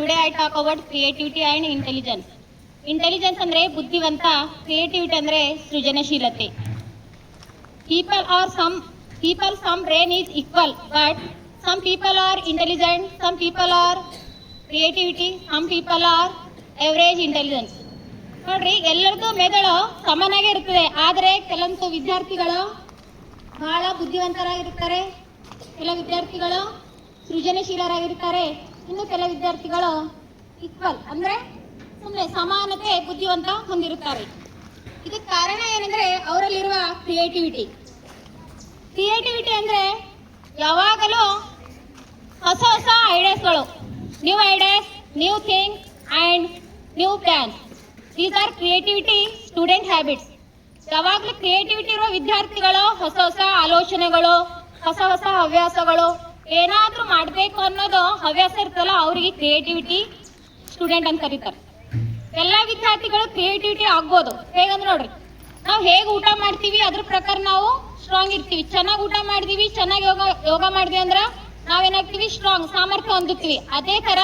today I talk about creativity and intelligence. Intelligence ಅಂದ್ರೆ ಬುದ್ಧಿವಂತ, creativity ಅಂದ್ರೆ ಸೃಜನಶೀಲತೆ. Some brain is equal, but some people are intelligent, some people are creativity, some people are average intelligence. ನೋಡ್ರಿ, ಎಲ್ಲರದ್ದು ಮೆದುಳು ಸಮಾನಾಗಿ ಇರ್ತದೆ. ಆದರೆ ಕೆಲವೊಂದು ವಿದ್ಯಾರ್ಥಿಗಳು ಬಹಳ ಬುದ್ಧಿವಂತರಾಗಿರ್ತಾರೆ, ಕೆಲವು ವಿದ್ಯಾರ್ಥಿಗಳು ಸೃಜನಶೀಲರಾಗಿರ್ತಾರೆ, ಇನ್ನು ಕೆಲವು ವಿದ್ಯಾರ್ಥಿಗಳು ಈಕ್ವಲ್ ಅಂದ್ರೆ ಸುಮ್ಮನೆ ಸಮಾನತೆ ಬುದ್ಧಿವಂತ ಹೊಂದಿರುತ್ತಾರೆ. ಇದಕ್ಕೆ ಕಾರಣ ಏನಂದ್ರೆ ಅವರಲ್ಲಿರುವ ಕ್ರಿಯೇಟಿವಿಟಿ ಅಂದ್ರೆ ಯಾವಾಗಲೂ ಹೊಸ ಹೊಸ ಐಡಿಯಾಸ್ಗಳು, new ideas, new thing and new plans. These are creativity student habits. ಯಾವಾಗಲೂ ಕ್ರಿಯೇಟಿವಿಟಿ ಇರುವ ವಿದ್ಯಾರ್ಥಿಗಳು ಹೊಸ ಹೊಸ ಆಲೋಚನೆಗಳು, ಹೊಸ ಹೊಸ ಹವ್ಯಾಸಗಳು, ಏನಾದ್ರೂ ಮಾಡಬೇಕು ಅನ್ನೋದು ಹವ್ಯಾಸ ಇರ್ತಲ್ಲ, ಅವರಿಗೆ ಕ್ರಿಯೇಟಿವಿಟಿ ಸ್ಟೂಡೆಂಟ್ ಅಂತ ಕರೀತಾರೆ. ಎಲ್ಲ ವಿದ್ಯಾರ್ಥಿಗಳು ಕ್ರಿಯೇಟಿವಿಟಿ ಆಗ್ಬೋದು. ಹೇಗಂದ್ರೆ ನೋಡ್ರಿ, ನಾವು ಹೇಗೆ ಊಟ ಮಾಡ್ತೀವಿ ಅದ್ರ ಪ್ರಕಾರ ನಾವು ಸ್ಟ್ರಾಂಗ್ ಇರ್ತೀವಿ. ಚೆನ್ನಾಗಿ ಊಟ ಮಾಡಿದೀವಿ, ಚೆನ್ನಾಗಿ ಯೋಗ ಮಾಡಿದ್ವಿ ಅಂದ್ರೆ ನಾವೇನಾಗ್ತೀವಿ, ಸ್ಟ್ರಾಂಗ್, ಸಾಮರ್ಥ್ಯ ಹೊಂದುತ್ತೀವಿ. ಅದೇ ತರ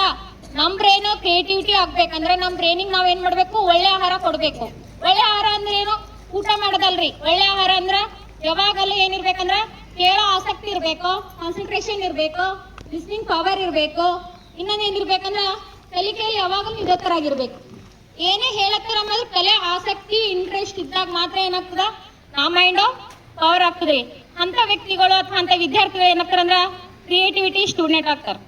ನಮ್ ಬ್ರೈನ್ ಕ್ರಿಯೇಟಿವಿಟಿ ಆಗ್ಬೇಕಂದ್ರೆ ನಮ್ ಬ್ರೈನಿಗೆ ನಾವ್ ಏನ್ ಮಾಡ್ಬೇಕು, ಒಳ್ಳೆ ಆಹಾರ ಕೊಡ್ಬೇಕು. ಒಳ್ಳೆ ಆಹಾರ ಅಂದ್ರೆ ಏನು, ಊಟ ಮಾಡೋದಲ್ರಿ. ಒಳ್ಳೆ ಆಹಾರ ಅಂದ್ರ ಯಾವಾಗಲೂ ಏನಿರ್ಬೇಕಂದ್ರ ಕೇಳೋ ಆಸಕ್ತಿ ಇರ್ಬೇಕು, ಕಾನ್ಸಂಟ್ರೇಷನ್ ಇರ್ಬೇಕು, ಲಿಸ್ನಿಂಗ್ ಪವರ್ ಇರ್ಬೇಕು. ಇನ್ನೊಂದ್ ಏನಿರ್ಬೇಕಂದ್ರ ಕಲಿಕೆಯಲ್ಲಿ ಯಾವಾಗಲೂ ನಿರತರಾಗಿರ್ಬೇಕು. ಏನೇ ಹೇಳತ್ತಾರ ಅನ್ನೋದು ಕಲೆ ಆಸಕ್ತಿ ಇಂಟ್ರೆಸ್ಟ್ ಇದ್ದಾಗ ಮಾತ್ರ ಏನಾಗ್ತದ, ನಾ ಮೈಂಡ್ ಪವರ್ ಆಗ್ತದೆ. ಅಂತ ವ್ಯಕ್ತಿಗಳು ಅಥವಾ ಅಂತ ವಿದ್ಯಾರ್ಥಿಗಳು ಏನಾಗ್ತಾರಂದ್ರ ಕ್ರಿಯೇಟಿವಿಟಿ ಸ್ಟೂಡೆಂಟ್ ಆಗ್ತಾರೆ.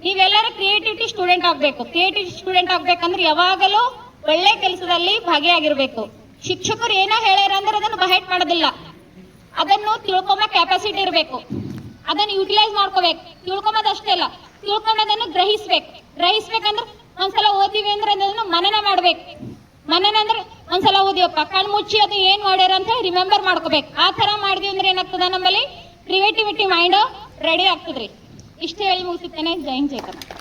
ನೀವೆಲ್ಲರೂ ಕ್ರಿಯೇಟಿವಿಟಿ ಸ್ಟೂಡೆಂಟ್ ಆಗ್ಬೇಕು. ಕ್ರಿಯೇಟಿವಿಟಿ ಸ್ಟೂಡೆಂಟ್ ಆಗ್ಬೇಕಂದ್ರೆ ಯಾವಾಗಲೂ ಒಳ್ಳೆ ಕೆಲಸದಲ್ಲಿ ಭಾಗಿಯಾಗಿರ್ಬೇಕು. ಶಿಕ್ಷಕರು ಏನೋ ಹೇಳ್ಯಾರ ಅಂದ್ರೆ ಅದನ್ನು ಬಹೆಟ್ ಮಾಡೋದಿಲ್ಲ, ಅದನ್ನು ತಿಳ್ಕೊಂಬ ಕೆಪಾಸಿಟಿ ಇರಬೇಕು, ಅದನ್ನು ಯುಟಿಲೈಸ್ ಮಾಡ್ಕೋಬೇಕು. ತಿಳ್ಕೊಂಬದಷ್ಟೇ ಅಲ್ಲ, ತಿಳ್ಕೊಂಬದನ್ನು ಗ್ರಹಿಸ್ಬೇಕಂದ್ರೆ ಒಂದ್ಸಲ ಓದಿವಿ ಅಂದ್ರೆ ಅದನ್ನು ಮನನ ಮಾಡ್ಬೇಕು. ಮನನ ಅಂದ್ರೆ ಒಂದ್ಸಲ ಓದಿವಪ್ಪ, ಕಣ್ ಮುಚ್ಚಿ ಅದು ಏನ್ ಮಾಡ್ಯಾರ ಅಂತ ರಿಮೆಂಬರ್ ಮಾಡ್ಕೋಬೇಕು. ಆ ತರ ಮಾಡಿದ್ವಿ ಅಂದ್ರೆ ಏನಾಗ್ತದ, ನಮ್ಮಲ್ಲಿ ಕ್ರಿಯೇಟಿವಿಟಿ ಮೈಂಡ್ ರೆಡಿ ಆಗ್ತದ್ರಿ. ಇಷ್ಟು ಹೇಳಿ ಮುಗಿಸುತ್ತೇನೆ. ಜೈ ಹಿಂದ್, ಜೈ ಕರ್ನಾಟಕ.